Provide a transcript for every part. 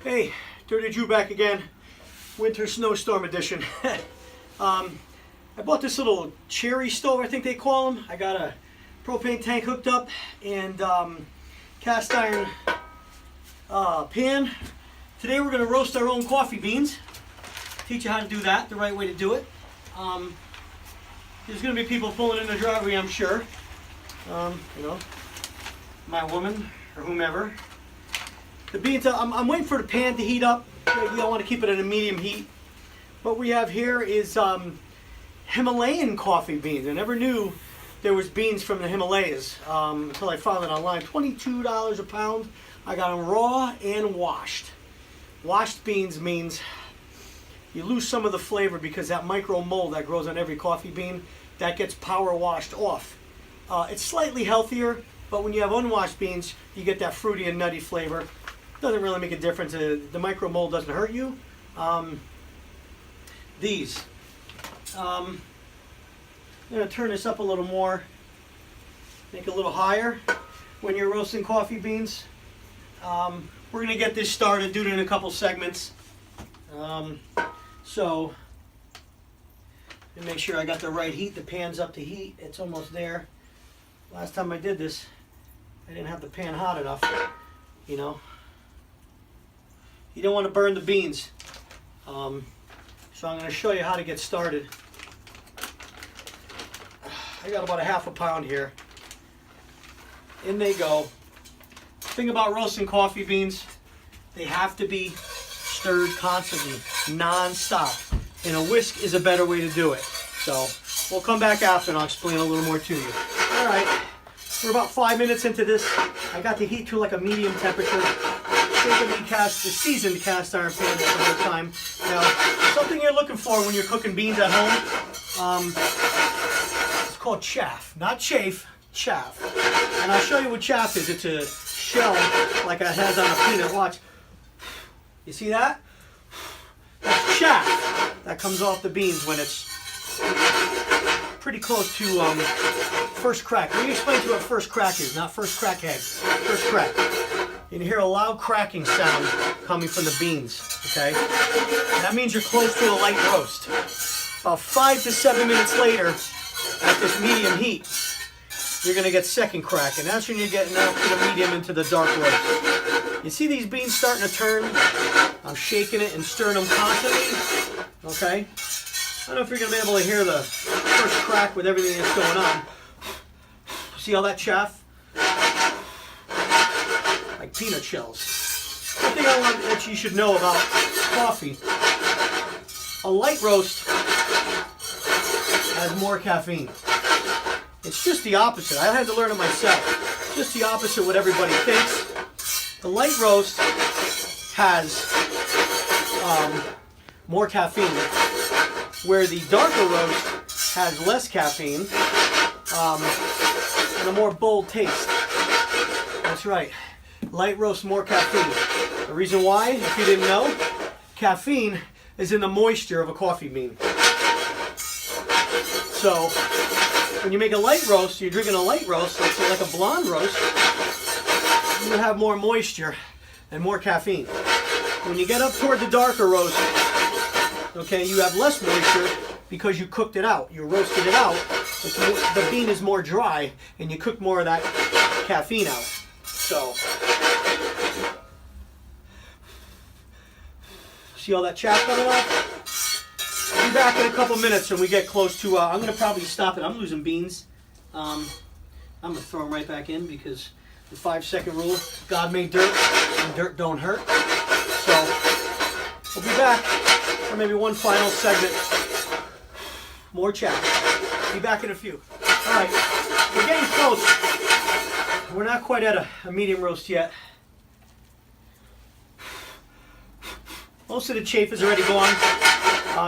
Hey, Dirty Drew back again. Winter snowstorm edition. I bought this little cherry stove, I think they call them. I got a propane tank hooked up and cast iron pan. Today we're going to roast our own coffee beans. Teach you how to do that, the right way to do it. There's going to be people pulling in the driveway, I'm sure. You know, my woman or whomever. The beans, I'm waiting for the pan to heat up. You don't want to keep it at a medium heat. What we have here is Himalayan coffee beans. I never knew there was beans from the Himalayas until I found it online. $22 a pound. I got them raw and washed. Washed beans means you lose some of the flavor because that micro mold that grows on every coffee bean, that gets power washed off. It's slightly healthier, but when you have unwashed beans, you get that fruity and nutty flavor. Doesn't really make a difference. The micro mold doesn't hurt you. These. I'm going to turn this up a little more. Make it a little higher when you're roasting coffee beans. We're going to get this started, do it in a couple segments. So, let me make sure I got the right heat. The pan's up to heat. It's almost there. Last time I did this, I didn't have the pan hot enough, you know. You don't want to burn the beans. So I'm going to show you how to get started. I got about a half a pound here. In they go. Thing about roasting coffee beans, they have to be stirred constantly, non-stop. And a whisk is a better way to do it. So we'll come back after and I'll explain a little more to you. All right, we're about 5 minutes into this. I got the heat to like a medium temperature. The seasoned cast iron pan the whole time. Now, something you're looking for when you're cooking beans at home, it's called chaff, not chafe, chaff. And I'll show you what chaff is. It's a shell like it has on a peanut. Watch. You see that? That's chaff that comes off the beans when it's pretty close to first crack. Let me explain to you what first crack is, not first crackhead. First crack. You can hear a loud cracking sound coming from the beans, okay? And that means you're close to a light roast. About 5 to 7 minutes later, at this medium heat, you're gonna get second crack, and that's when you're getting out to the medium into the dark roast. You see these beans starting to turn? I'm shaking it and stirring them constantly, okay? I don't know if you're gonna be able to hear the first crack with everything that's going on. See all that chaff? Like peanut shells. One thing I want that you should know about coffee, a light roast has more caffeine. It's just the opposite. I had to learn it myself. Just the opposite of what everybody thinks. The light roast has more caffeine, where the darker roast has less caffeine and a more bold taste. That's right. Light roast, more caffeine. The reason why, if you didn't know, caffeine is in the moisture of a coffee bean. So, when you make a light roast, you're drinking a light roast, like a blonde roast, you have more moisture and more caffeine. When you get up toward the darker roast, okay, you have less moisture because you cooked it out. You roasted it out. The bean is more dry, and you cook more of that caffeine out. So, see all that chaff coming off? I'll be back in a couple minutes when we get close to, I'm going to probably stop it. I'm losing beans. I'm going to throw them right back in because the 5-second rule, God made dirt, and dirt don't hurt. So, we'll be back for maybe one final segment. More chaff. Be back in a few. All right, we're getting close. We're not quite at a medium roast yet. Most of the chafe is already gone.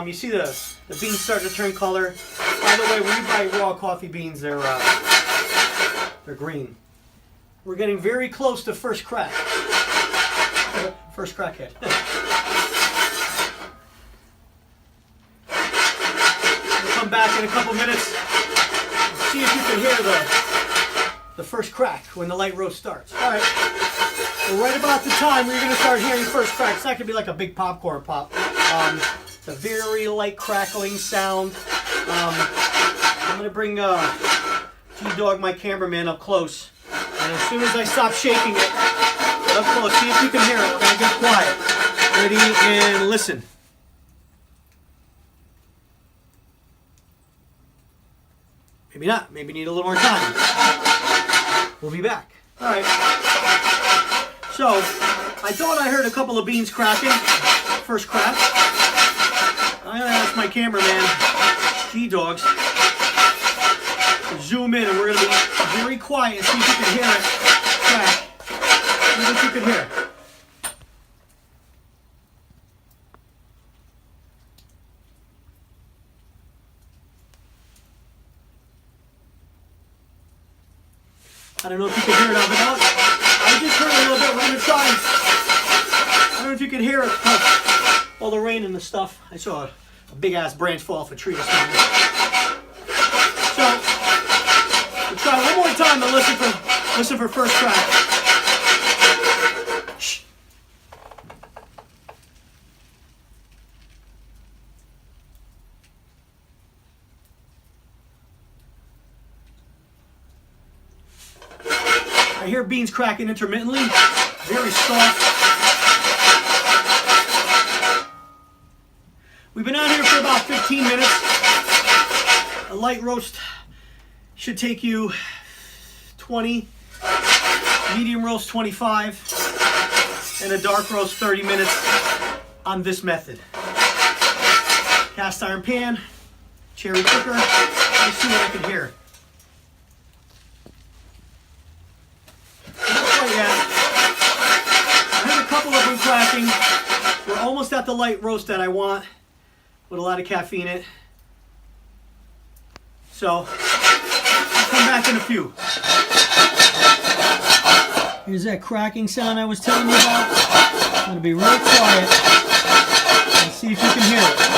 You see the beans starting to turn color. By the way, when you buy raw coffee beans, they're green. We're getting very close to first crack. First crackhead. We'll come back in a couple minutes. See if you can hear the first crack when the light roast starts. All right. right about the time where you're going to start hearing first cracks. It's not going to be like a big popcorn pop. It's a very light crackling sound. I'm going to bring G-Dog, my cameraman, up close. And as soon as I stop shaking it, up close, see if you can hear it. We're going to get quiet. Ready, and listen. Maybe not. Maybe need a little more time. We'll be back. All right. So, I thought I heard a couple of beans cracking. First crack. I'm going to ask my cameraman, G-Dogs, to zoom in, and we're going to be very quiet and see if you can hear it crack. See what you can hear. I don't know if you can hear it out of out. I just heard a little bit. We're going to try. I don't know if you can hear it. All the rain and the stuff. I saw a big ass branch fall off a tree this morning. So we'll try one more time to listen for first crack. Shh. I hear beans cracking intermittently, very soft. We've been out here for about 15 minutes. A light roast should take you 20, medium roast 25, and a dark roast 30 minutes on this method. Cast iron pan, cherry cooker. Let's see what I can hear. I heard a couple of them cracking. We're almost at the light roast that I want, with a lot of caffeine in it. So, I'll come back in a few. Here's that cracking sound I was telling you about. I'm going to be real quiet and see if you can hear it.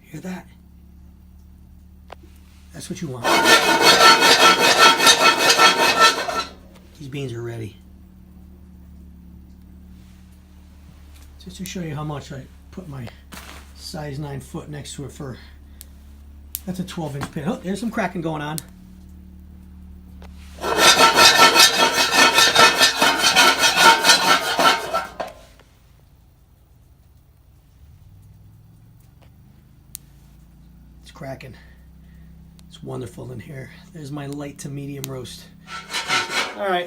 Hear that? That's what you want. These beans are ready. Just to show you how much I put my size 9 foot next to it for. That's a 12-inch pin. Oh, there's some cracking going on. Cracking. It's wonderful in here. There's my light to medium roast. All right.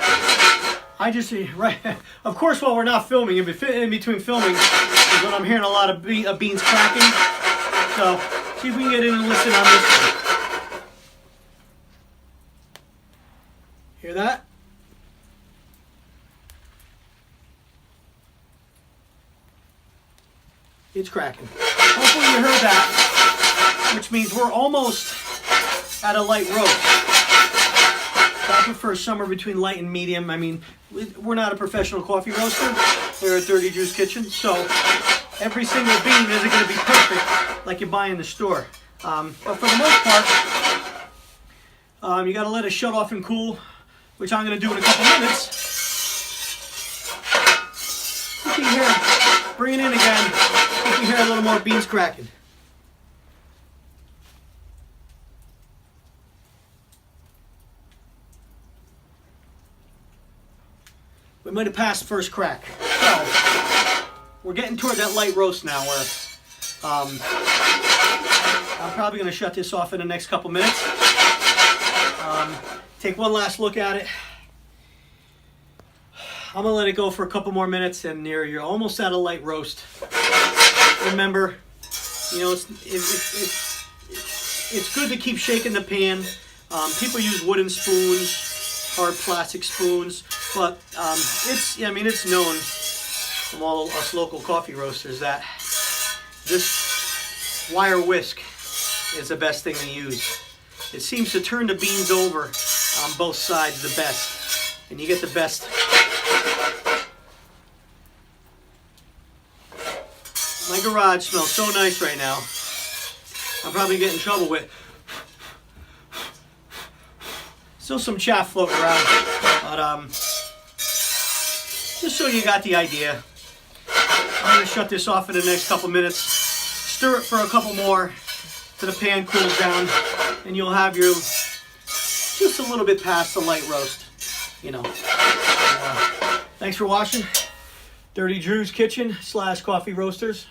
I just see, right. Of course, while we're not filming, in between filming, is when I'm hearing a lot of beans cracking. So, see if we can get in and listen on this one. Hear that? It's cracking. Hopefully you heard that. Which means we're almost at a light roast. So I prefer somewhere between light and medium. I mean, we're not a professional coffee roaster. We're at Dirty Drewz Kitchen, so every single bean isn't going to be perfect like you buy in the store. But for the most part, you got to let it shut off and cool, which I'm going to do in a couple minutes. You can hear, bring it in again. You can hear a little more beans cracking. We might have passed first crack. So, we're getting toward that light roast now where I'm probably going to shut this off in the next couple minutes. Take one last look at it. I'm going to let it go for a couple more minutes and you're almost at a light roast. Remember, you know, it's good to keep shaking the pan. People use wooden spoons, hard plastic spoons. But it's known from all us local coffee roasters that this wire whisk is the best thing to use. It seems to turn the beans over on both sides the best. and you get the best. My garage smells so nice right now. I'm probably getting in trouble with. Still some chaff floating around, but just so you got the idea. I'm going to shut this off in the next couple minutes. Stir it for a couple more till the pan cools down, and you'll have your just a little bit past the light roast, you know. Thanks for watching. Dirty Drew's Kitchen / Coffee Roasters.